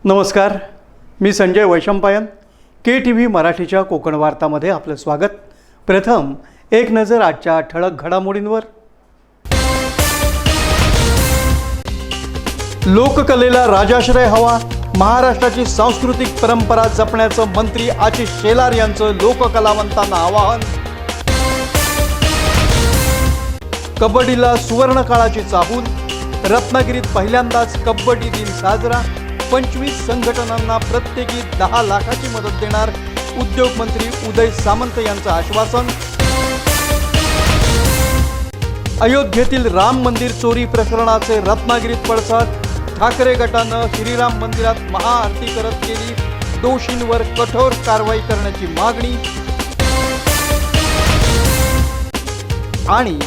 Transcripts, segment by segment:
नमस्कार, मी संजय वैशंपायन. KTV मराठीच्या कोकण वार्तामध्ये आपलं स्वागत. प्रथम एक नजर आजच्या ठळक घडामोडींवर. लोककलेला राजाश्रय हवा, महाराष्ट्राची सांस्कृतिक परंपरा जपण्याचं मंत्री आशिष शेलार यांचं लोककलावंतांना आवाहन. कबड्डीला सुवर्णकाळाची चाहूल, रत्नागिरीत पहिल्यांदाच कबड्डी दिन साजरा. 25 संघटनांना प्रत्येकी 10 लाखाची मदत देणार, उद्योग मंत्री उदय सामंत यांचं आश्वासन. अयोध्येतील राम मंदिर चोरी प्रकरणाचे रत्नागिरीत पडसाद, ठाकरे गटानं श्रीराम मंदिरात महाआरती करत केली, दोषींवर कठोर कारवाई करण्याची मागणी. आणि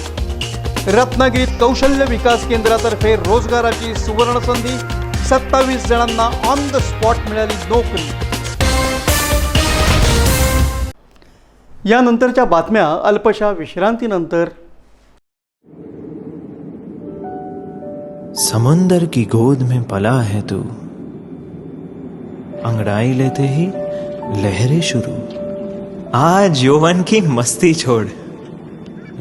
रत्नागिरीत कौशल्य विकास केंद्रातर्फे रोजगाराची सुवर्ण संधी, 27 जणांना ऑन द स्पॉट मिळाली नोकरी. यानंतरच्या बातम्या अल्पशा विश्रांतीनंतर. समुंदर की गोद में पला है तू, अंगड़ाई लेते ही लहरें शुरू. आज यौवन की मस्ती छोड़,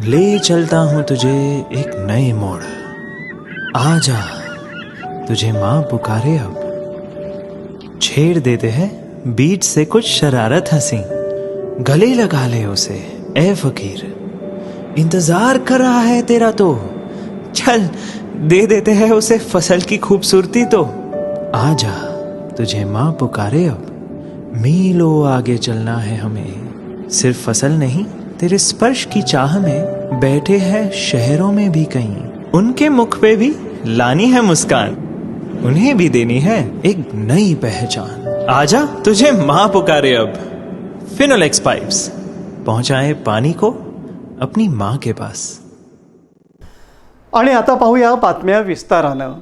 ले चलता हूं तुझे एक नए मोड़. आजा तुझे माँ पुकारे अब, छेड़ देते हैं बीच से कुछ शरारत हंसी. गले लगा ले उसे ए फकीर, इंतजार कर रहा है तेरा तो. चल दे देते हैं उसे फसल की खूबसूरती तो. आजा तुझे माँ पुकारे अब, मीलों आगे चलना है हमें. सिर्फ फसल नहीं, तेरे स्पर्श की चाह में बैठे हैं शहरों में भी कहीं. उनके मुख पे भी लानी है मुस्कान, उन्हें भी देनी है एक नई पहचान. आजा तुझे माँ पुकारे अब. फिनोलेक्स पाइप्स पहुंचाए पानी को अपनी माँ के पास. आणि आता पाहूया बातम्या विस्तारानं.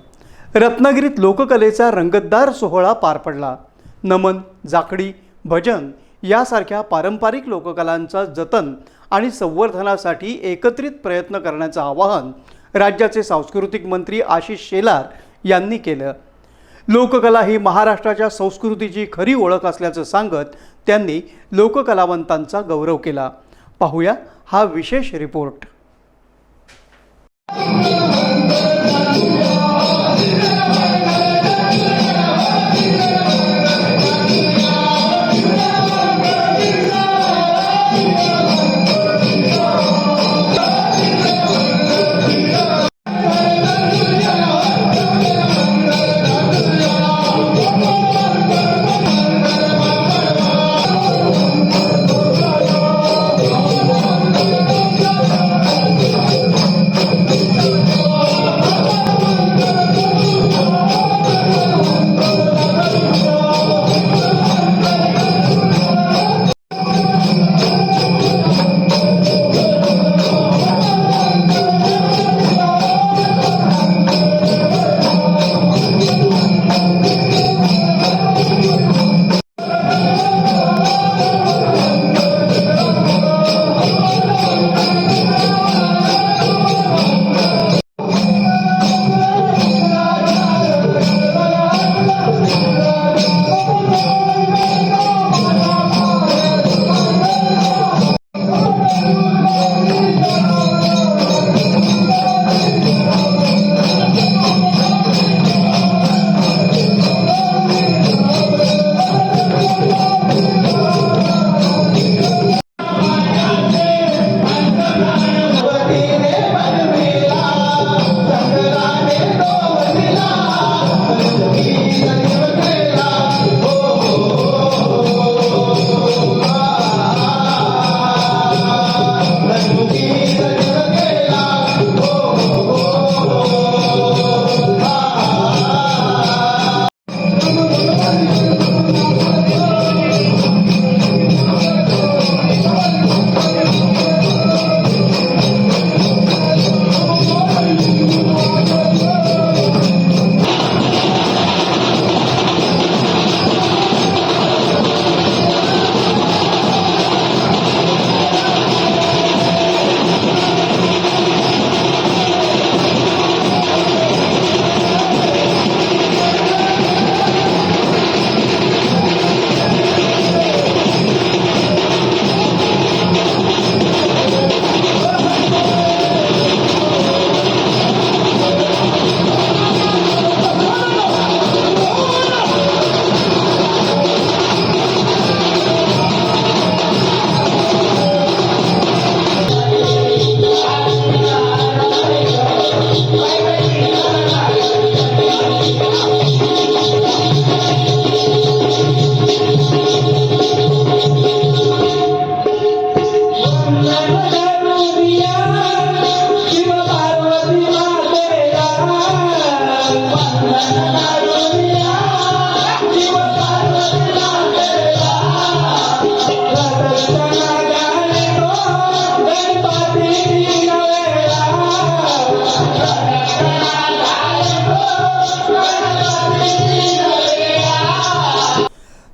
रत्नागिरीत लोककलेचा रंगतदार सोहळा पार पडला. नमन, जाखडी, भजन यासारख्या पारंपरिक लोककलांचा जतन आणि संवर्धनासाठी एकत्रित प्रयत्न करण्याचं आवाहन राज्याचे सांस्कृतिक मंत्री आशिष शेलार यांनी केलं. लोककला ही महाराष्ट्राच्या संस्कृतीची खरी ओळख असल्याचं सांगत त्यांनी लोककलावंतांचा गौरव केला. पाहूया हा विशेष रिपोर्ट.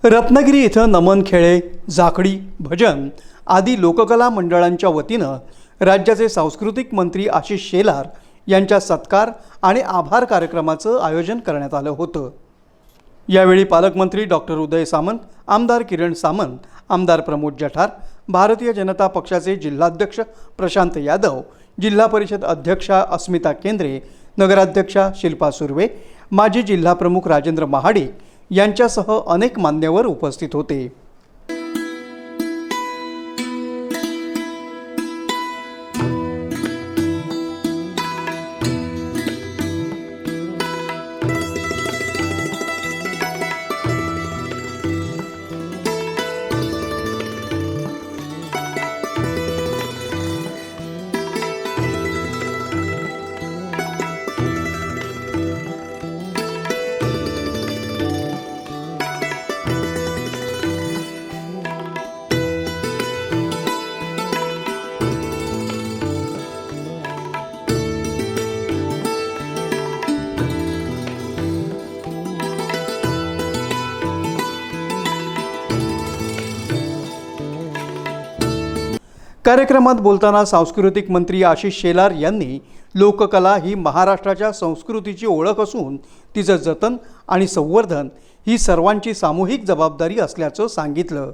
रत्नागिरी इथं नमन खेळे, जाखडी, भजन आदी लोककला मंडळांच्या वतीनं राज्याचे सांस्कृतिक मंत्री आशिष शेलार यांच्या सत्कार आणि आभार कार्यक्रमाचं आयोजन करण्यात आलं होतं। यावेळी पालकमंत्री डॉक्टर उदय सामंत, आमदार किरण सामंत, आमदार प्रमोद जठार, भारतीय जनता पक्षाचे जिल्हाध्यक्ष प्रशांत यादव, जिल्हा परिषद अध्यक्षा अस्मिता केंद्रे, नगराध्यक्षा शिल्पा सुर्वे, माजी जिल्हाप्रमुख राजेंद्र महाडिक यांच्यासह अनेक मान्यवर उपस्थित होते। कार्यक्रमात बोलताना सांस्कृतिक मंत्री आशिष शेलार यांनी लोककला ही महाराष्ट्राच्या संस्कृतीची ओळख असून तिचं जतन आणि संवर्धन ही सर्वांची सामूहिक जबाबदारी असल्याचं सांगितलं।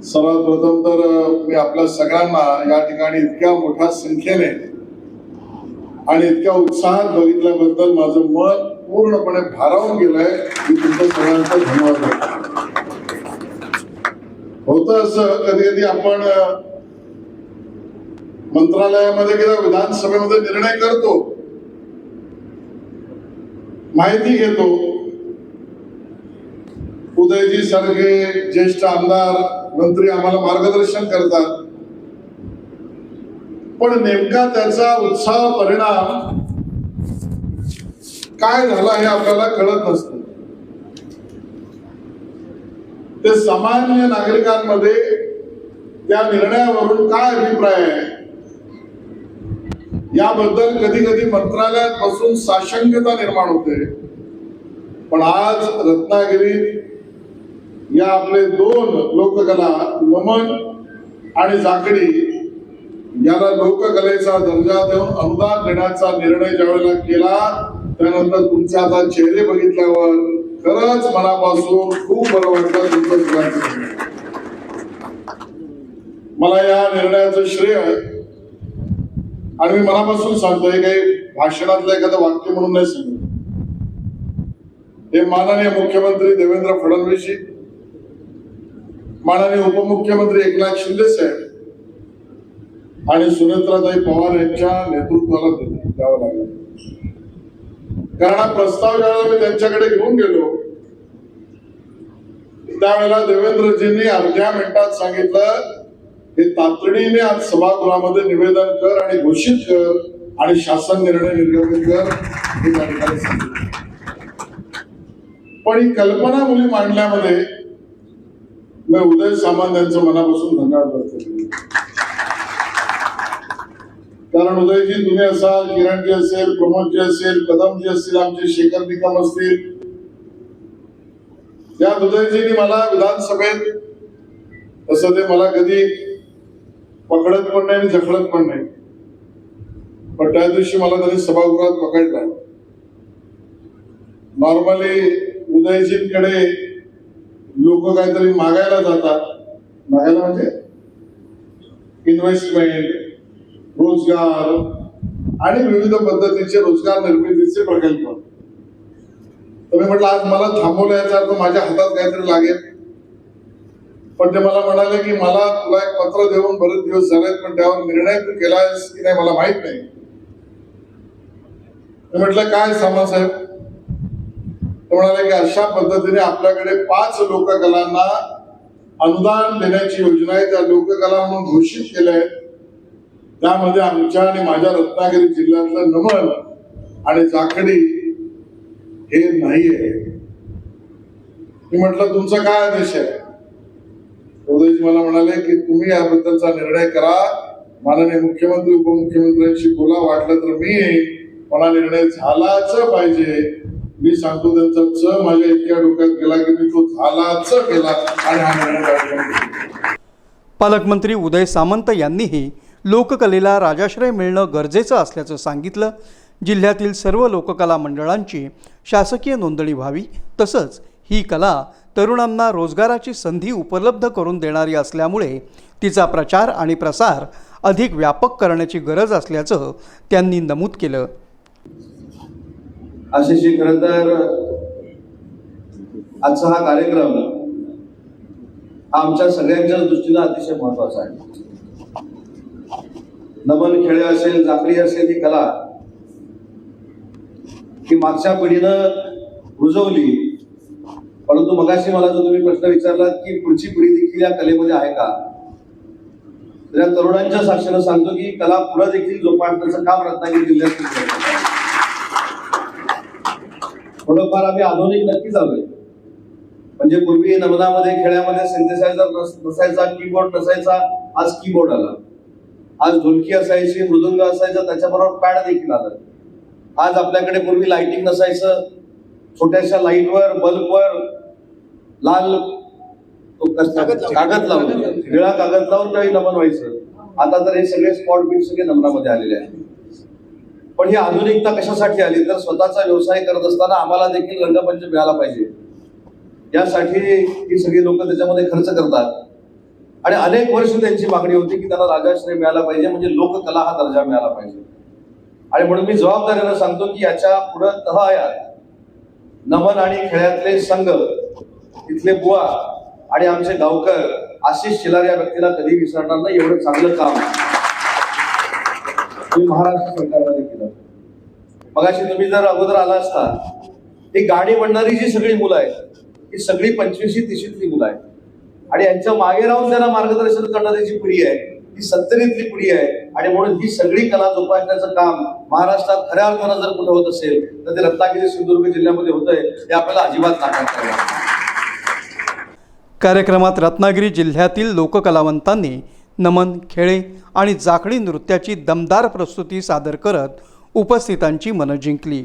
सर्वात प्रथम तर मी आपल्या सगळ्यांना या ठिकाणी इतक्या मोठ्या संख्येने आणि इतक्या उत्साहात बघितल्याबद्दल माझं मन पूर्णपणे भारावून गेलंय। मी तुमच्या सगळ्यांचा धन्यवाद करतो। होतं असं कधी कधी आपण मंत्रालयामध्ये किंवा विधानसभेमध्ये निर्णय करतो, माहिती घेतो, उदयजी सारखे ज्येष्ठ आमदार मंत्री आम्हाला मार्गदर्शन करतात, पण नेमका त्याचा उत्साह परिणाम काय झाला हे आपल्याला कळत नसतं। ते सामान्य नागरिकांमध्ये त्या निर्णयावरून काय अभिप्राय आहे याबद्दल कधी कधी मंत्रालयात बसून साशंकता निर्माण होते। पण आज रत्नागिरीत या आपले दोन लोककला नमन आणि जाखडी याला लोककलेचा दर्जा देऊन अनुदान देण्याचा निर्णय ज्यावेळेला केला त्यानंतर तुमचे आता चेहरे बघितल्यावर खरंच मनापासून खूप बरं वाटलं। तुमचं सगळ्यांचं मला या निर्णयाचं श्रेय आणि मी मनापासून सांगतोय, काही भाषणातलं एखादं वाक्य म्हणून नाही सांगत, हे माननीय मुख्यमंत्री देवेंद्र फडणवीसजी, माननीय उपमुख्यमंत्री एकनाथ शिंदे साहेब आणि सुनेत्राताई पवार यांच्या नेतृत्वाला द्यावं लागलं। कारण हा प्रस्ताव ज्यावेळेला मी त्यांच्याकडे घेऊन गेलो त्यावेळेला देवेंद्रजींनी अर्ध्या मिनिटात सांगितलं, हे तातडीने आज सभागृहामध्ये निवेदन कर आणि घोषित कर आणि शासन निर्णय निर्गमित कर हे त्या ठिकाणी सांगितलं। पण ही कल्पना मुली मांडण्यामध्ये मी उदय सामंत यांचं मनापासून धन्यवाद करतो। कारण उदयजी तुम्ही असाल, किरणजी असेल, प्रमोदजी असेल, कदमजी असतील, आमचे शेखर निकम असतील, या उदयजींनी मला विधानसभेत तसं ते मला कधी पकडत पण नाही आणि जखडत पण नाही, पण त्या दिवशी मला त्यांनी सभागृहात पकडला। नॉर्मली उदयजींकडे लोक काहीतरी मागायला जातात, मागायला म्हणजे इन्व्हेस्टमेंट, रोजगार आणि विविध पद्धतीचे रोजगार निर्मितीचे प्रकल्प। तुम्ही म्हटलं आज मला थांबवलं याचा अर्थ माझ्या हातात काहीतरी लागेल, पण ते मला म्हणाले की मला तुला एक पत्र देऊन बरेच दिवस झालेत पण त्यावर निर्णय तू केलायस की नाही मला माहित नाही। मी म्हटलं काय साहेब? ते म्हणाले की अशा पद्धतीने आपल्याकडे 5 लोककलांना अनुदान देण्याची योजना आहे, त्या लोककला म्हणून घोषित केल्या आहेत। त्यामध्ये आमच्या आणि माझ्या रत्नागिरी जिल्ह्यातलं नमन आणि जाखडी हे नाहीये। मी म्हटलं तुमचा काय आदेश आहे? उदयजी मला म्हणाले की तुम्ही याबद्दलचा निर्णय करा, माननीय मुख्यमंत्री उपमुख्यमंत्र्यांशी बोला, वाटलं तर मी येईन, मला निर्णय झालाच पाहिजे। मी सांगतो त्यांचा च माझ्या इतक्या डोक्यात गेला की मी तो झालाच केला आणि हा निर्णय काढला. पालकमंत्री उदय सामंत यांनीही लोककलेला राजाश्रय मिळणं गरजेचं असल्याचं सांगितलं. जिल्ह्यातील सर्व लोककला मंडळांची शासकीय नोंदणी व्हावी, तसंच ही कला तरुणांना रोजगाराची संधी उपलब्ध करून देणारी असल्यामुळे तिचा प्रचार आणि प्रसार अधिक व्यापक करण्याची गरज असल्याचं त्यांनी नमूद केलं. आशिषजी, खरं तर आजचा हा कार्यक्रम हा आमच्या सगळ्यांच्याच दृष्टीनं अतिशय महत्वाचा आहे. नमन खेळे असेल, जाकडी असेल, ही कला ही मागच्या पिढीनं रुजवली, परंतु मगाशी मला जो तुम्ही प्रश्न विचारलात की पुढची पिढी देखील या कलेमध्ये आहे का, तर या तरुणांच्या साक्षीनं सांगतो की कला पुढे देखील जोपासण्याचं काम रत्नागिरी जिल्ह्यात थोडंफार आम्ही आधुनिक नक्कीच आलोय. म्हणजे पूर्वी नमनामध्ये खेळामध्ये सिंथेसायझर नसायचा, कीबोर्ड नसायचा, आज कीबोर्ड आला. आज ढोलकी असायची, मृदुंग असायचा, त्याच्याबरोबर पॅड देखील आलं. आज आपल्याकडे पूर्वी लाइटिंग नसायचं, छोट्याशा लाईटवर बल्बवर लाल कागद लावून, निळा कागद लावून काही नमन व्हायचं. आता तर हे सगळे स्पॉट बीट सगळे नमनामध्ये आलेले आहेत. पण ही आधुनिकता कशासाठी आली, तर स्वतःचा व्यवसाय करत असताना आम्हाला देखील रंगमंच मिळाला पाहिजे, यासाठी ही सगळी लोक त्याच्यामध्ये खर्च करतात. आणि अनेक वर्ष त्यांची मागणी होती की त्यांना राजाश्रय मिळाला पाहिजे, म्हणजे लोककला हा दर्जा मिळाला पाहिजे. आणि म्हणून मी जबाबदारीनं सांगतो की याच्या पुढे तहआयात नमन आणि खेळातले संघ, तिथले बुवा आणि आमचे गावकर, आशिष शिलार या व्यक्तीला कधी विसरणार नाही. एवढं चांगलं काम तुम्ही महाराष्ट्र सरकारमध्ये केलं. मगाशी तुम्ही जर अगोदर आला असता, ही गाणी म्हणणारी जी सगळी मुलं आहेत, ही सगळी 25-30ली मुलं आहेत. आणि यांच्या मागे राहून त्यांना मार्गदर्शन करणारी जी पिढी आहे, ही 70ली पिढी आहे. आणि म्हणून ही सगळी कला जोपासण्याचं काम महाराष्ट्रात खऱ्या अर्थानं जर कुठे होत असेल तर ते रत्नागिरी सिंधुदुर्ग जिल्ह्यामध्ये होतंय, हे आपल्याला अजिबात नाकारता येणार नाही. कार्यक्रमात रत्नागिरी जिल्ह्यातील लोककलावंतांनी नमन, खेळे आणि जाखडी नृत्याची दमदार प्रस्तुती सादर करत उपस्थितांची मनं जिंकली.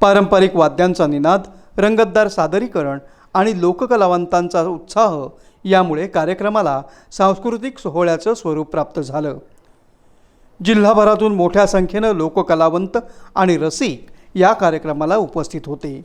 पारंपरिक वाद्यांचा निनाद, रंगतदार सादरीकरण आणि लोककलावंतांचा उत्साह यामुळे कार्यक्रमाला सांस्कृतिक सोहळ्याचं स्वरूप प्राप्त झालं. जिल्हाभरातून मोठ्या संख्येनं लोककलावंत आणि रसिक या कार्यक्रमाला उपस्थित होते.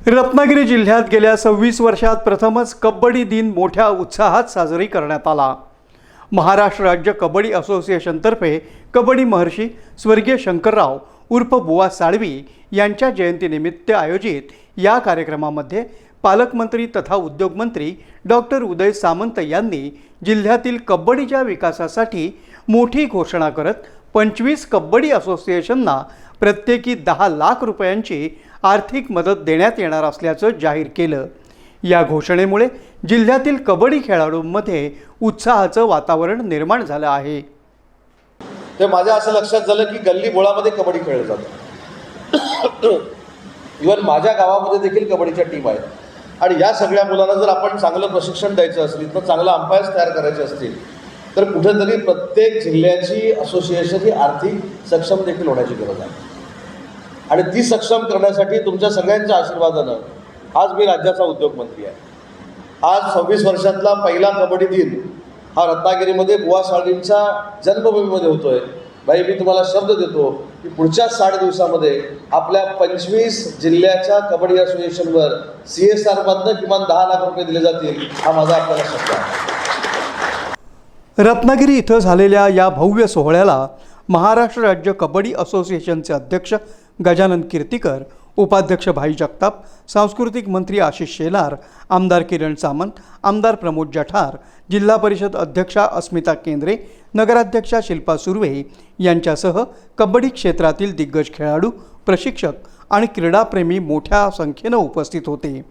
रत्नागिरी जिल्ह्यात गेल्या 26 वर्षात प्रथमच कबड्डी दिन मोठ्या उत्साहात साजरी करण्यात आला. महाराष्ट्र राज्य कबड्डी असोसिएशनतर्फे कबड्डी महर्षी स्वर्गीय शंकरराव उर्फ बुवा साळवी यांच्या जयंतीनिमित्त आयोजित या कार्यक्रमामध्ये पालकमंत्री तथा उद्योगमंत्री डॉक्टर उदय सामंत यांनी जिल्ह्यातील कबड्डीच्या विकासासाठी मोठी घोषणा करत 25 कबड्डी असोसिएशनना प्रत्येकी 10 लाख रुपयांची आर्थिक मदत देण्यात येणार असल्याचं जाहीर केलं. या घोषणेमुळे जिल्ह्यातील कबड्डी खेळाडूंमध्ये उत्साहाचं वातावरण निर्माण झालं आहे. ते माझ्या असं लक्षात झालं की गल्ली बोळामध्ये कबड्डी खेळलं जातं. इव्हन माझ्या गावामध्ये देखील कबड्डीच्या टीम आहेत आणि या सगळ्या मुलांना जर आपण चांगलं प्रशिक्षण द्यायचं असेल तर चांगलं अंपायर्स तयार करायचे असतील तर कुठेतरी प्रत्येक जिल्ह्याची असोसिएशन ही आर्थिक सक्षम देखील होण्याची गरज आहे आणि ती सक्षम करण्यासाठी तुमच्या सगळ्यांच्या आशीर्वादानं आज मी राज्याचा उद्योगमंत्री आहे. आज 26 वर्षातला पहिला कबड्डी दिन हा रत्नागिरीमध्ये बुवा साळवींच्या जन्मभूमीमध्ये होतोय. भाई मी तुम्हाला शब्द देतो की पुढच्या 60 दिवसामध्ये आपल्या 25 जिल्ह्याच्या कबड्डी असोसिएशनवर CSR मधनं किमान 10 लाख रुपये दिले जातील हा माझा आपल्याला शब्द आहे. रत्नागिरी इथं झालेल्या या भव्य सोहळ्याला महाराष्ट्र राज्य कबड्डी असोसिएशनचे अध्यक्ष गजानन कीर्तीकर, उपाध्यक्ष भाई जगताप, सांस्कृतिक मंत्री आशिष शेलार, आमदार किरण सामंत, आमदार प्रमोद जठार, जिल्हा परिषद अध्यक्षा अस्मिता केंद्रे, नगराध्यक्षा शिल्पा सुर्वे यांच्यासह कबड्डी क्षेत्रातील दिग्गज खेळाडू, प्रशिक्षक आणि क्रीडाप्रेमी मोठ्या संख्येनं उपस्थित होते.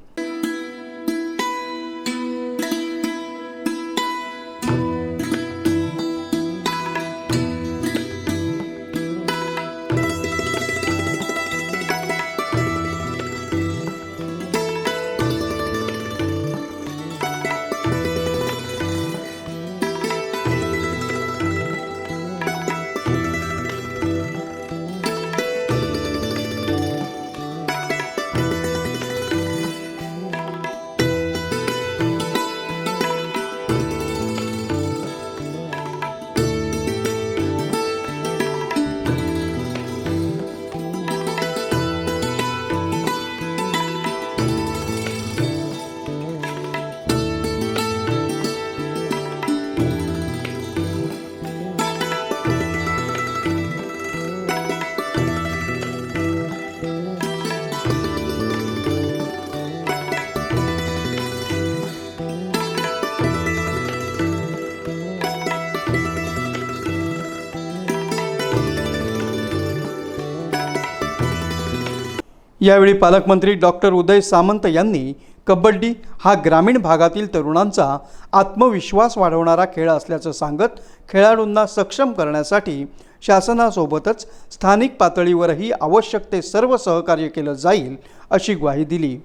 यावेळी पालकमंत्री डॉक्टर उदय सामंत यांनी कबड्डी हा ग्रामीण भागातील तरुणांचा आत्मविश्वास वाढवणारा खेळ असल्याचं सांगत खेळाडूंना सक्षम करण्यासाठी शासनासोबतच स्थानिक पातळीवरही आवश्यक ते सर्व सहकार्य केलं जाईल अशी ग्वाही दिली.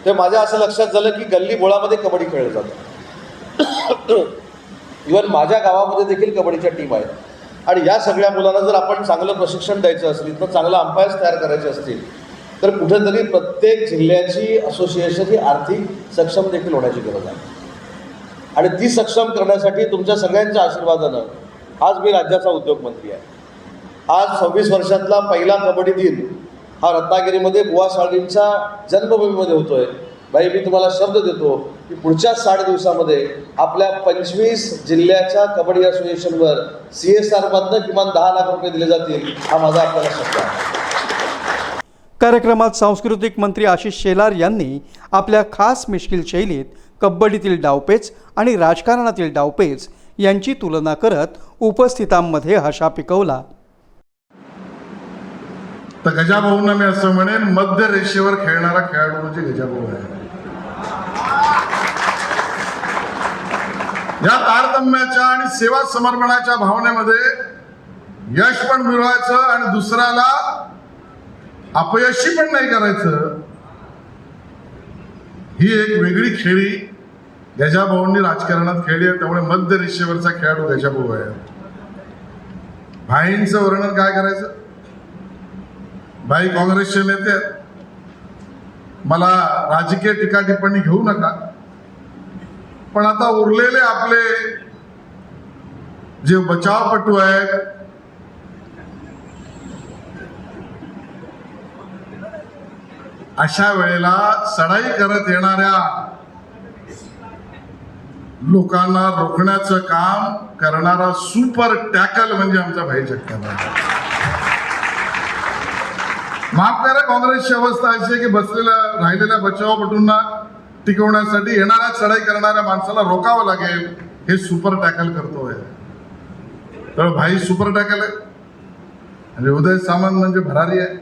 ते माझ्या असं लक्षात झालं की गल्ली बोळामध्ये कबड्डी खेळलं जातं. इव्हन माझ्या गावामध्ये देखील कबड्डीच्या टीम आहेत आणि या सगळ्या मुलांना जर आपण चांगलं प्रशिक्षण द्यायचं असेल तर चांगलं अंपायर्स तयार करायचे असतील तर कुठेतरी प्रत्येक जिल्ह्याची असोसिएशन ही आर्थिक सक्षम देखील होण्याची गरज आहे आणि ती सक्षम करण्यासाठी तुमच्या सगळ्यांच्या आशीर्वादानं आज मी राज्याचा उद्योगमंत्री आहे. आज 26 वर्षातला पहिला कबड्डी दिन हा रत्नागिरीमध्ये बुवा साळवींच्या जन्मभूमीमध्ये होतोय. भाई मी तुम्हाला शब्द देतो की पुढच्या 60 दिवसामध्ये आपल्या 25 जिल्ह्याच्या कबड्डी असोसिएशनवर CSR मधनं किमान 10 लाख रुपये दिले जातील हा माझा आपल्याला शब्द आहे. कार्यक्रमात सांस्कृतिक मंत्री आशिष शेलार यांनी आपल्या खास मिश्किल शैलीत कबड्डीतील डावपेच आणि राजकारणातील डावपेच यांची तुलना करत उपस्थितांमध्ये हशा पिकवला. तर गजाभाऊंना मी असं म्हणेन, मध्य रेषेवर खेळणारा खेळाडू म्हणजे गजाभाऊ आहे. या तारतम्याच्या आणि सेवा समर्पणाच्या भावनेमध्ये यश पण मिळवायचं आणि दुसऱ्याला अपयशी पण नाही करायचं, ही एक वेगळी खेळी गजाभाऊंनी राजकारणात खेळली आहे. त्यामुळे मध्य रेषेवरचा खेळाडू गजाभाऊ आहे. भाईंचं वर्णन काय करायचं, भाई काँग्रेसचे नेते आहेत. मला राजकीय टीका टिप्पणी घेऊ नका, पण आता उरलेले आपले जे बचावपटू आहेत, अशा वेळेला चढाई करत येणाऱ्या लोकांना रोखण्याचं काम करणारा सुपर टॅकल म्हणजे आमचा भाई जगताप आहे. माफ करा, काँग्रेसची अवस्था अशी आहे की राहिलेल्या बचावपटूंना टिकवण्यासाठी येणाऱ्या चढाई करणाऱ्या माणसाला रोकावं लागेल. हे सुपर टॅकल करतोय. तर भाई सुपर टॅकल आहे. म्हणजे उदय सामंत म्हणजे भरारी आहे.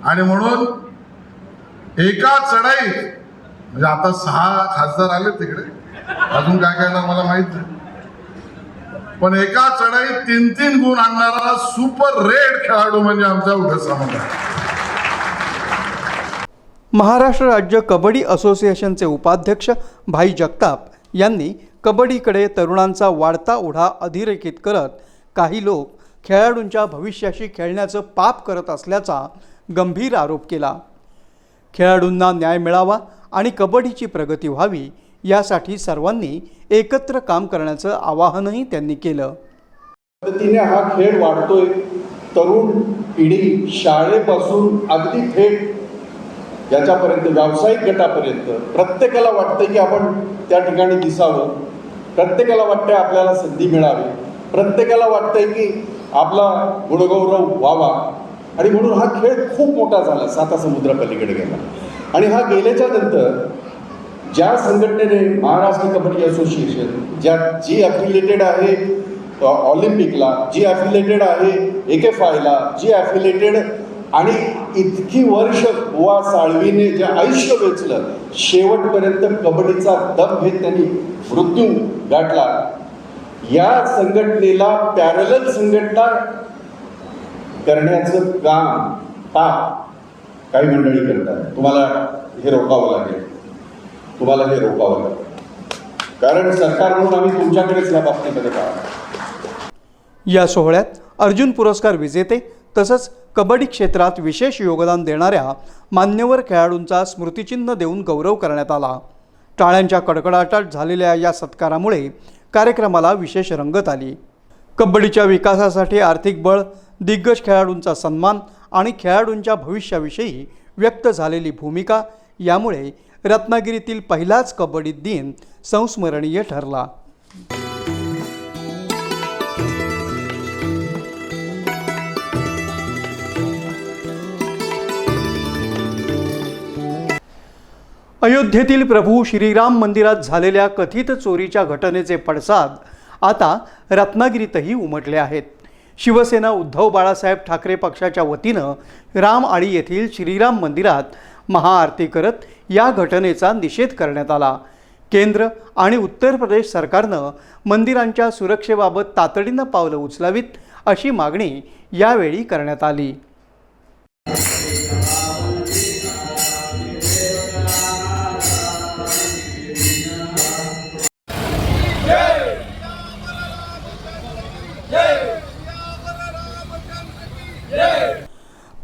आणि म्हणून एका चढाईत म्हणजे आता 6 खासदार आले तिकडे, अजून काय काय ना मला माहित नाही, पण एका चढाईत 3-3 गुण आणणारा सुपर रेड खेळाडू म्हणजे आमचा उदय सामंत आहे. महाराष्ट्र राज्य कबड्डी असोसिएशनचे उपाध्यक्ष भाई जगताप यांनी कबड्डीकडे तरुणांचा वाढता ओढा अधोरेखित करत काही लोक खेळाडूंच्या भविष्याशी खेळण्याचं पाप करत असल्याचा गंभीर आरोप केला. खेळाडूंना न्याय मिळावा आणि कबड्डीची प्रगती व्हावी यासाठी सर्वांनी एकत्र काम करण्याचं आवाहनही त्यांनी केलं. पद्धतीने हा खेळ वाढतोय. तरुण पिढी शाळेपासून अगदी थेट याच्यापर्यंत व्यावसायिक गटापर्यंत प्रत्येकाला वाटतं की आपण त्या ठिकाणी दिसावं, प्रत्येकाला वाटतंय आपल्याला संधी मिळावी, प्रत्येकाला वाटतंय की आपला गुणगौरव व्हावा. आणि म्हणून हा खेळ खूप मोठा झाला, 7 समुद्रापलीकडे गेला. आणि हा गेल्याच्या नंतर ज्या संघटनेने महाराष्ट्र कबड्डी असोसिएशन जी अफिलिएटेड आहे ऑलिम्पिकला, जी अफिलिएटेड आहे AKFIला, जी अफिलिएटेड आणि इतकी वर्ष बुवा साळवीने जे आयुष्य वेचलं, शेवटपर्यंत कबड्डीचा दम घेत त्यांनी मृत्यू गाठला, या संघटनेला पॅरलल संघटना करण्याचं काम काही मंडळी करतात. तुम्हाला हे रोखावं लागेल, कारण सरकार म्हणून आम्ही तुमच्याकडेच या बाबतीमध्ये पाहतो. या सोहळ्यात अर्जुन पुरस्कार विजेते तसंच कबड्डी क्षेत्रात विशेष योगदान देणाऱ्या मान्यवर खेळाडूंचा स्मृतिचिन्ह देऊन गौरव करण्यात आला. टाळ्यांच्या कडकडाटात झालेल्या या सत्कारामुळे कार्यक्रमाला विशेष रंगत आली. कबड्डीच्या विकासासाठी आर्थिक बळ, दिग्गज खेळाडूंचा सन्मान आणि खेळाडूंच्या भविष्याविषयी व्यक्त झालेली भूमिका यामुळे रत्नागिरीतील पहिलाच कबड्डी दिन संस्मरणीय ठरला. अयोध्येतील प्रभू श्रीराम मंदिरात झालेल्या कथित चोरीच्या घटनेचे पडसाद आता रत्नागिरीतही उमटले आहेत. शिवसेना उद्धव बाळासाहेब ठाकरे पक्षाच्या वतीनं रामआळी येथील श्रीराम मंदिरात महाआरती करत या घटनेचा निषेध करण्यात आला. केंद्र आणि उत्तर प्रदेश सरकारनं मंदिरांच्या सुरक्षेबाबत तातडीनं पावलं उचलावीत अशी मागणी यावेळी करण्यात आली.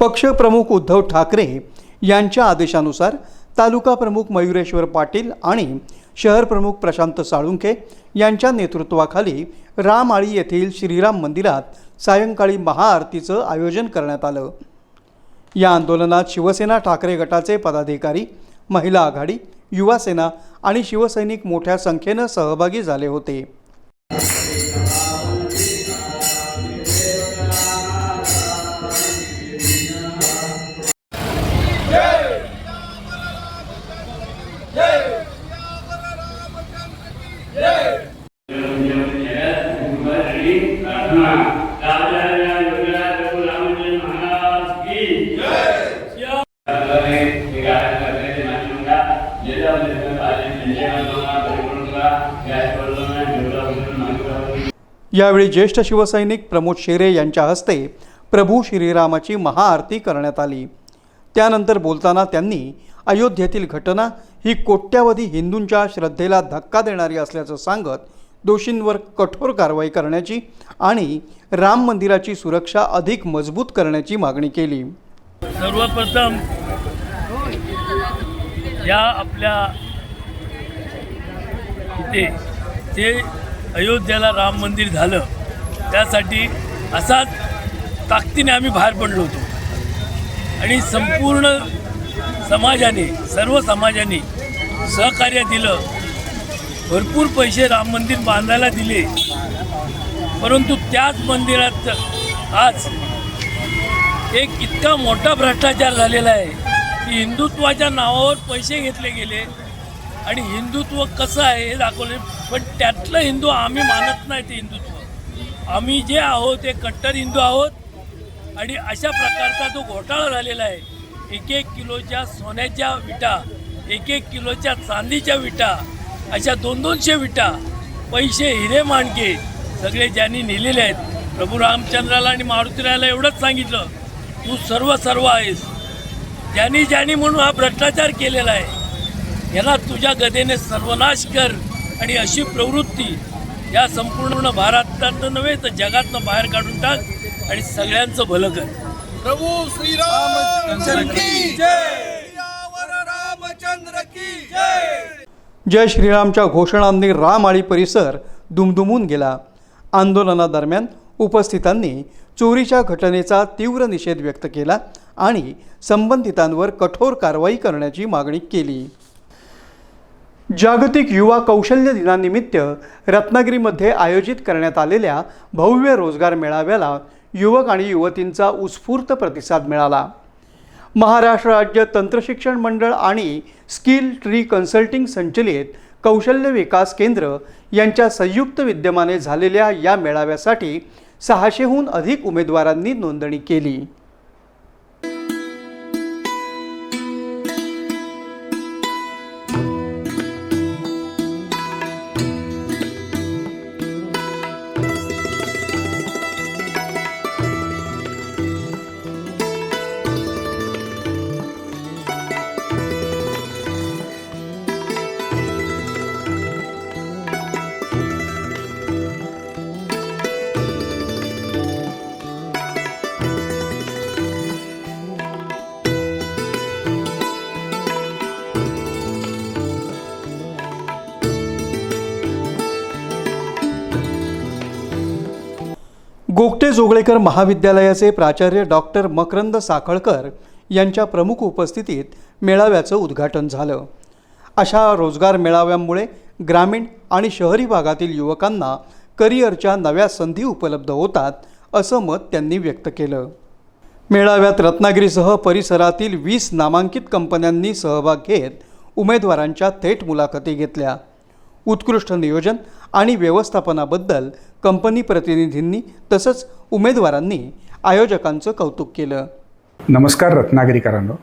पक्षप्रमुख उद्धव ठाकरे यांच्या आदेशानुसार तालुका प्रमुख मयुरेश्वर पाटील आणि शहर प्रमुख प्रशांत साळुंखे यांच्या नेतृत्वाखाली रामआळी येथील श्रीराम मंदिरात सायंकाळी महाआरतीचं आयोजन करण्यात आलं. या आंदोलनात शिवसेना ठाकरे गटाचे पदाधिकारी, महिला आघाडी, युवा सेना आणि शिवसैनिक मोठ्या संख्येनं सहभागी झाले होते. यावेळी ज्येष्ठ शिवसैनिक प्रमोद शेरे यांच्या हस्ते प्रभू श्रीरामाची महाआरती करण्यात आली. त्यानंतर बोलताना त्यांनी अयोध्येतील घटना ही कोट्यावधी हिंदूंच्या श्रद्धेला धक्का देणारी असल्याचं सांगत दोषींवर कठोर कारवाई करण्याची आणि राम मंदिराची सुरक्षा अधिक मजबूत करण्याची मागणी केली. सर्वप्रथम या आपल्या इथे जे अयोध्येला राम मंदिर झालं त्यासाठी असाच ताकदीने आम्ही बाहेर पडलो होतो आणि संपूर्ण समाजाने, सर्व समाजाने सहकार्य दिलं. भरपूर पैसे राम मंदिर बांधायला दिले, परंतु त्याच मंदिरात आज एक इतका मोठा भ्रष्टाचार झालेला आहे की हिंदुत्वाच्या नावावर पैसे घेतले गेले आणि हिंदुत्व कसं आहे हे दाखवले, पण त्यातलं हिंदू आम्ही मानत नाही. ते हिंदुत्व आम्ही जे आहोत ते कट्टर हिंदू आहोत आणि अशा प्रकारचा जो घोटाळा झालेला आहे, 1-1 किलोच्या सोन्याच्या विटा, 1-1 किलोच्या चांदीच्या विटा, अशा 200-200 विटा, पैसे, हिरे माणके सगळे ज्यांनी नेलेले आहेत. प्रभू रामचंद्राला आणि मारुतीरायाला एवढंच सांगितलं, तू सर्व आहेस. ज्यांनी म्हणून हा भ्रष्टाचार केलेला आहे, याला तुझ्या गदेने सर्वनाश कर आणि अशी प्रवृत्ती या संपूर्ण भारतात नव्हे तर जगातनं बाहेर काढून टाक आणि सगळ्यांचं भलं कर. प्रभू श्रीरामचंद्र की जय, सियावर रामचंद्र की जय. जय श्रीरामच्या घोषणांनी रामआळी परिसर दुमदुमून गेला. आंदोलनादरम्यान उपस्थितांनी चोरीच्या घटनेचा तीव्र निषेध व्यक्त केला आणि संबंधितांवर कठोर कारवाई करण्याची मागणी केली. जागतिक युवा कौशल्य दिनानिमित्त रत्नागिरीमध्ये आयोजित करण्यात आलेल्या भव्य रोजगार मेळाव्याला युवक आणि युवतींचा उत्स्फूर्त प्रतिसाद मिळाला. महाराष्ट्र राज्य तंत्रशिक्षण मंडळ आणि स्किल ट्री कन्सल्टिंग संचलित कौशल्य विकास केंद्र यांच्या संयुक्त विद्यमाने झालेल्या या मेळाव्यासाठी 600हून अधिक उमेदवारांनी नोंदणी केली. गोगटे जोगळेकर महाविद्यालयाचे प्राचार्य डॉक्टर मकरंद साखळकर यांच्या प्रमुख उपस्थितीत मेळाव्याचं उद्घाटन झालं. अशा रोजगार मेळाव्यांमुळे ग्रामीण आणि शहरी भागातील युवकांना करिअरच्या नव्या संधी उपलब्ध होतात असं मत त्यांनी व्यक्त केलं. मेळाव्यात रत्नागिरीसह परिसरातील 20 नामांकित कंपन्यांनी सहभाग घेत उमेदवारांच्या थेट मुलाखती घेतल्या. उत्कृष्ट नियोजन आणि व्यवस्थापनाबद्दल कंपनी प्रतिनिधींनी तसंच उमेदवारांनी आयोजकांचं कौतुक केलं. नमस्कार रत्नागिरीकरांनो,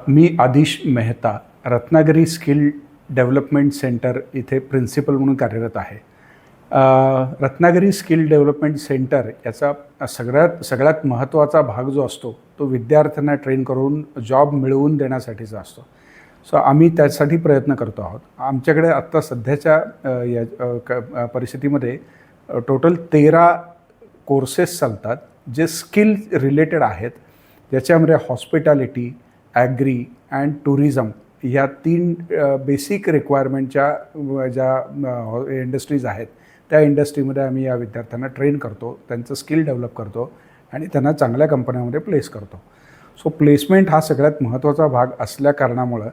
मी Adish Mehta Ratnagiri skill development centre इथे प्रिन्सिपल म्हणून कार्यरत आहे. रत्नागिरी स्किल डेव्हलपमेंट सेंटर याचा सगळ्यात महत्त्वाचा भाग जो असतो तो विद्यार्थ्यांना ट्रेन करून जॉब मिळवून देण्यासाठीचा असतो. सो आम्ही त्यासाठी प्रयत्न करतो आहोत. आमच्याकडे आत्ता सध्याच्या परिस्थितीमध्ये टोटल 13 कोर्सेस चालतात जे स्किल रिलेटेड आहेत, ज्याच्यामध्ये हॉस्पिटॅलिटी, ॲग्री अँड टुरिझम या 3 बेसिक रिक्वायरमेंटच्या ज्या इंडस्ट्रीज आहेत त्या इंडस्ट्रीमध्ये आम्ही या विद्यार्थ्यांना ट्रेन करतो, त्यांचं स्किल डेव्हलप करतो आणि त्यांना चांगल्या कंपन्यांमध्ये प्लेस करतो. सो प्लेसमेंट हा सगळ्यात महत्त्वाचा भाग असल्या कारणामुळं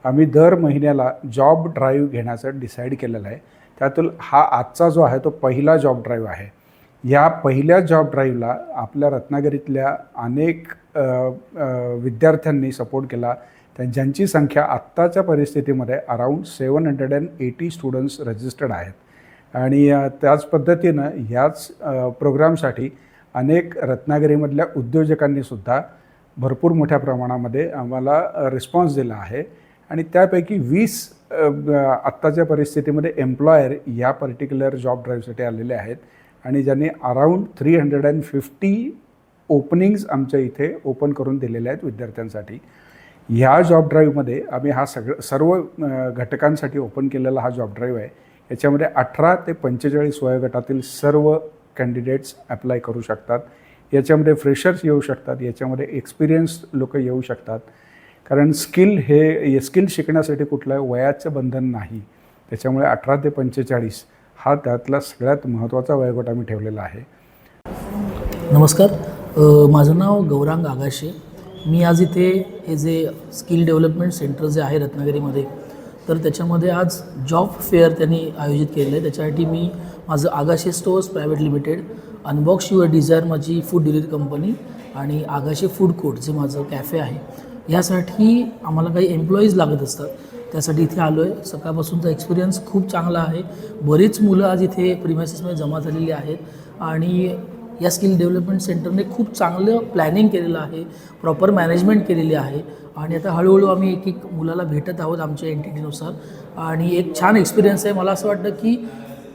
आम्ही दर महिन्याला जॉब ड्राईव्ह घेण्याचं डिसाईड केलेलं आहे. त्यातून हा आजचा जो आहे तो पहिला जॉब ड्राईव्ह आहे. या पहिल्या जॉब ड्राईव्हला आपल्या रत्नागिरीतल्या अनेक विद्यार्थ्यांनी सपोर्ट केला. ज्यांची संख्या आत्ताच्या परिस्थितीमध्ये अराऊंड 780 स्टुडंट्स रजिस्टर्ड आहेत. आणि त्याच पद्धतीनं ह्याच प्रोग्रामसाठी अनेक रत्नागिरीमधल्या उद्योजकांनीसुद्धा भरपूर मोठ्या प्रमाणामध्ये आम्हाला रिस्पॉन्स दिला आहे. आणि त्यापैकी 20 आत्ताच्या परिस्थितीमध्ये एम्प्लॉयर या पर्टिक्युलर जॉब ड्राईव्हसाठी आलेले आहेत आणि ज्यांनी अराऊंड 350 ओपनिंग्ज आमच्या इथे ओपन करून दिलेले आहेत विद्यार्थ्यांसाठी. ह्या जॉब ड्राईव्हमध्ये आम्ही सर्व घटकांसाठी ओपन केलेला हा जॉब ड्राईव्ह आहे. याच्यामध्ये 18 ते 45 वयोगटातील सर्व कॅन्डिडेट्स अप्लाय करू शकतात. याच्यामध्ये फ्रेशर्स येऊ शकतात, याच्यामध्ये एक्सपिरियन्स लोक येऊ शकतात. कारण स्किल शिकण्यासाठी कुठलं वयाचं बंधन नाही. त्याच्यामुळे 18 ते 45 हा त्यातला सगळ्यात महत्त्वाचा वयोगट आम्ही ठेवलेला आहे. नमस्कार, माझं नाव गौरांग आगाशे. मी आज इथे हे जे स्किल डेव्हलपमेंट सेंटर जे आहे रत्नागिरीमध्ये, तर त्याच्यामध्ये आज जॉब फेअर त्यांनी आयोजित केलेलं आहे. त्याच्यासाठी मी माझं Agashe stores private limited, unbox your desire माझी फूड डिलिव्हरी कंपनी आणि आगाशे फूड कोर्ट जे माझं कॅफे आहे, ह्यासाठी आम्हाला काही एम्प्लॉईज लागत असतात. त्यासाठी इथे आलो आहे. सकाळपासूनचा एक्सपिरियन्स खूप चांगला आहे. बरीच मुलं आज इथे प्रिमायसेसमध्ये जमा झालेली आहेत आणि या स्किल डेव्हलपमेंट सेंटरने खूप चांगलं प्लॅनिंग केलेलं आहे, प्रॉपर मॅनेजमेंट केलेली आहे आणि आता हळूहळू आम्ही एक एक मुलाला भेटत आहोत आमच्या एंटिटीनुसार आणि एक छान एक्सपिरियन्स आहे. मला असं वाटतं की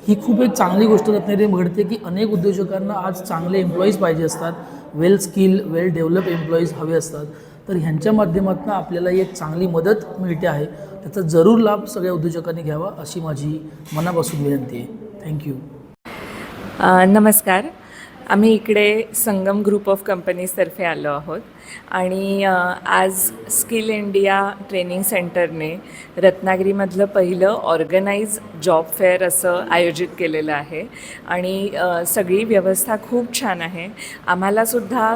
ही खूप एक चांगली गोष्ट रत्नागिरीमध्ये घडते की अनेक उद्योजकांना आज चांगले एम्प्लॉईज पाहिजे असतात, वेल स्किल वेल डेव्हलप एम्प्लॉईज हवे असतात. तर ह्यांच्या माध्यमातून आपल्याला एक चांगली मदत मिळते आहे. त्याचा जरूर लाभ सगळ्या उद्योजकांनी घ्यावा अशी माझी मनापासून विनंती आहे. थँक्यू. नमस्कार. आम्ही इकडे संगम ग्रुप ऑफ कंपनीजतर्फे आलो आहोत आणि आज स्किल इंडिया ट्रेनिंग सेंटरने रत्नागिरीमधलं पहिलं ऑर्गनाइज जॉब फेअर असं आयोजित केलेलं आहे आणि सगळी व्यवस्था खूप छान आहे. आम्हालासुद्धा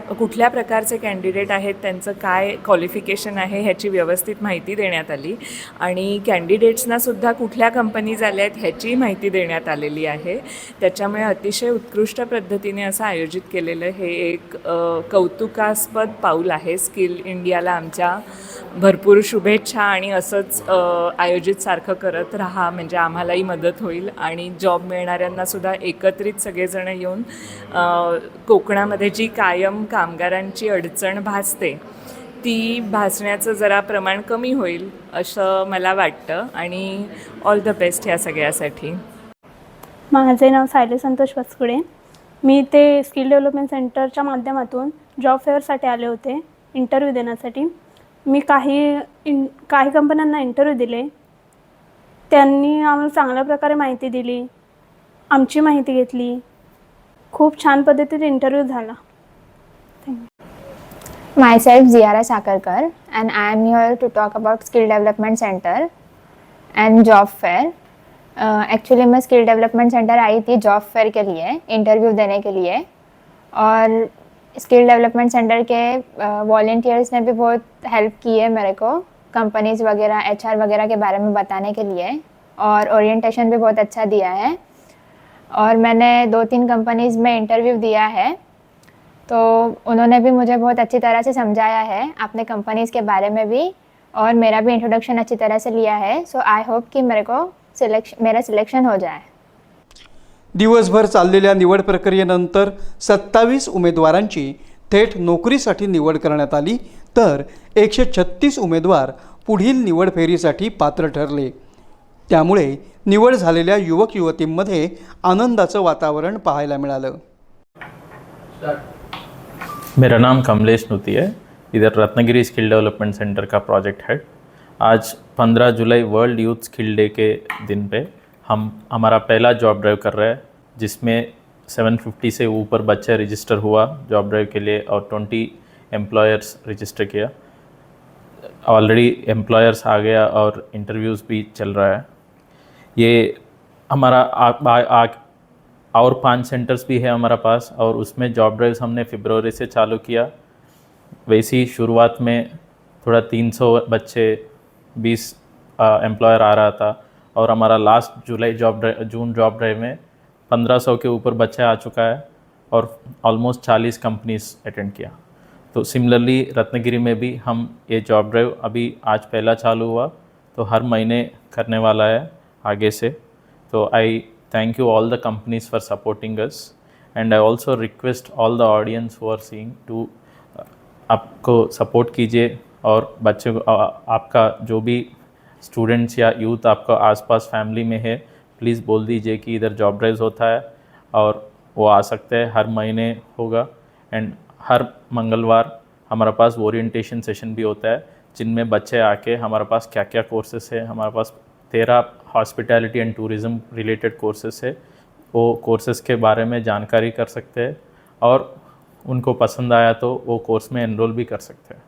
कुठल्या प्रकारचे कॅन्डिडेट आहेत, त्यांचं काय क्वालिफिकेशन आहे ह्याची व्यवस्थित माहिती देण्यात आली आणि कॅन्डिडेट्सनासुद्धा कुठल्या कंपनीज आल्या आहेत ह्याची माहिती देण्यात आलेली आहे. त्याच्यामुळे अतिशय उत्कृष्ट पद्धतीने असं आयोजित केलेलं हे एक कौतुकास्पद पाऊल आहे. स्किल इंडियाला आमच्या भरपूर शुभेच्छा आणि असंच आयोजित सारखं करत राहा, म्हणजे आम्हालाही मदत होईल आणि जॉब मिळणाऱ्यांनासुद्धा एकत्रित सगळेजण येऊन कोकणामध्ये जी कायम कामगारांची अडचण भासते ती भासण्याचं जरा प्रमाण कमी होईल असं मला वाटतं आणि ऑल द बेस्ट ह्या सगळ्यासाठी. माझे नाव सायले संतोष वसकुडे. मी ते स्किल डेव्हलपमेंट सेंटरच्या माध्यमातून जॉब फेअरसाठी आले होते इंटरव्ह्यू देण्यासाठी. मी काही कंपन्यांना इंटरव्ह्यू दिले. त्यांनी आम्हाला चांगल्या प्रकारे माहिती दिली, आमची माहिती घेतली. खूप छान पद्धतीने इंटरव्ह्यू झाला. Myself Ziara Sakarkar and I am here to talk about Skill Development Center and Job Fair. Actually मैं स्किल डेवलपमेंट सेंटर आई थी जॉब फेयर के लिए, इंटरव्यू देने के लिए, और स्किल डेवलपमेंट सेंटर के वॉलंटियर्स ने भी बहुत हेल्प की है मेरे को कंपनीज़ वगैरह HR वगैरह के बारे में बताने के लिए, और ओरिएंटेशन भी बहुत अच्छा दिया है. और मैंने 2-3 कंपनीज़ में इंटरव्यू दिया है तो उन्होंने भी मुझे बहुत अच्छी तरह से समझाया है अपने कंपनीज़ के बारे में भी, और मेरा भी इंट्रोडक्शन अच्छी तरह से लिया है. सो आई होप कि मेरा सिलेक्शन हो जाए. दिवसभर चाललेल्या निवड प्रक्रियेनंतर 27 उमेदवारांची थेट नोकरीसाठी निवड करण्यात आली, तर 136 उमेदवार पुढील निवड फेरीसाठी पात्र ठरले. त्यामुळे निवड झालेल्या युवक युवतींमध्ये आनंदाचं वातावरण पाहायला मिळालं. मेरा नाम कमलेश नूती है, इधर रत्नागिरी स्किल डेवलपमेंट सेंटर का प्रोजेक्ट हेड. आज 15 जुलाई वर्ल्ड यूथ स्किल डे के दिन पे हम हमारा पहला जॉब ड्राइव कर रहे हैं, जिसमें 750 से ऊपर बच्चे रजिस्टर हुआ जॉब ड्राइव के लिए और 20 एम्प्लॉयर्स रजिस्टर किया. ऑलरेडी एम्प्लॉयर्स आ गया और इंटरव्यूज़ भी चल रहा है. ये हमारा और 5 सेंटर्स भी है हमारा पास, और उसमें जॉब ड्राइव्स हमने फरवरी से चालू किया. वैसी शुरुआत में थोड़ा 300 बच्चे 20 एम्प्लॉयर आ रहा था, और हमारा लास्ट जून जॉब ड्राइव में 1500 के ऊपर बच्चे आ चुका है और ऑलमोस्ट 40 कंपनीज अटेंड किया. तो सिमिलरली रत्नागिरी में भी हम ये जॉब ड्राइव अभी आज पहला चालू हुआ, तो हर महीने करने वाला है आगे से. तो I thank you all the companies for supporting us, and I also request all the audience who are seeing to आपको सपोर्ट कीजिए, और बच्चे को आपका जो भी स्टूडेंट्स या यूथ आपका आसपास फैमिली में है, प्लीज़ बोल दीजिए कि इधर जॉब ड्राइव्स होता है और वो आ सकते हैं. हर महीने होगा, एंड हर मंगलवार हमारे पास ओरिएंटेशन सेशन भी होता है, जिनमें बच्चे आके हमारे पास क्या क्या कोर्सेस है. हमारे pass 13 hospitality end tourism related courses है. वो कोर्सेस के बारे में जानकारी कर सकते हैं, और उनको पसंद आया तो वो कोर्स में एनरोल भी कर सकते हैं.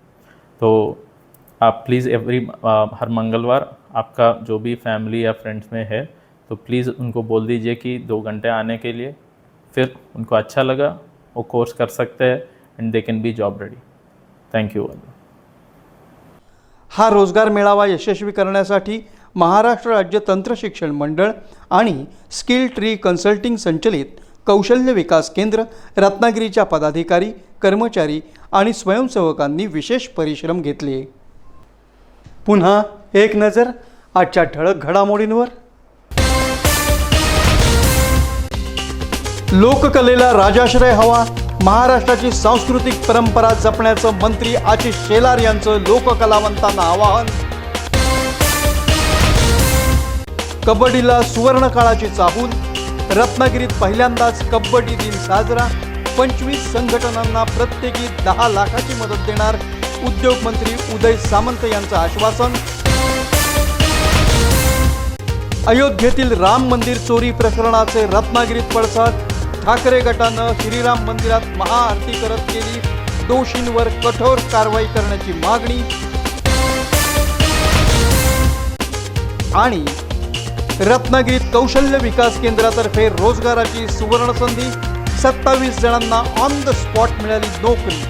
तो आप प्लीज़ हर मंगलवार आपका जो भी फैमिली या फ्रेंड्स में है, तो प्लीज़ उनको बोल दीजिए कि 2 घंटे आने के लिए. फिर उनको अच्छा लगा वो कोर्स कर सकते हैं, and they can be job ready. Thank you. हा रोजगार मेळावा यशस्वी करण्यासाठी महाराष्ट्र राज्य तंत्र शिक्षण मंडळ आणि स्किल ट्री कन्सल्टिंग संचलित कौशल्य विकास केंद्र रत्नागिरीच्या पदाधिकारी, कर्मचारी आणि स्वयंसेवकांनी विशेष परिश्रम घेतले. पुन्हा एक नजर आजच्या ठळक घडामोडींवर. लोककलेला राजाश्रय हवा, महाराष्ट्राची सांस्कृतिक परंपरा जपण्याचं मंत्री आशिष शेलार यांचं लोककलावंतांना आवाहन. कबड्डीला सुवर्ण काळाची चाहूल, रत्नागिरीत पहिल्यांदाच कबड्डी दिन साजरा. 25 संघटनांना प्रत्येकी 10 लाखाची मदत देणार, उद्योग मंत्री उदय सामंत यांचं आश्वासन. अयोध्येतील राम मंदिर चोरी प्रकरणाचे रत्नागिरीत पडसाद, ठाकरे गटानं श्रीराम मंदिरात महाआरती करत केली, दोषींवर कठोर कारवाई करण्याची मागणी. आणि रत्नागिरीत कौशल्य विकास केंद्रातर्फे रोजगाराची सुवर्ण संधी, 27 जणांना ऑन द स्पॉट मिळाली नोकरी.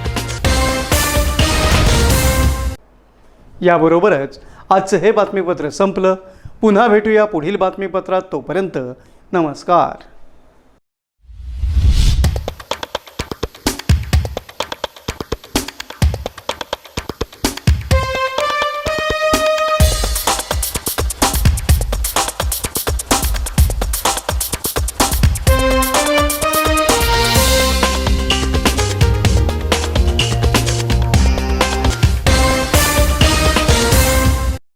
याबरोबरच आजचं हे बातमीपत्र संपलं. पुन्हा भेटूया पुढील बातमीपत्रात. तोपर्यंत नमस्कार.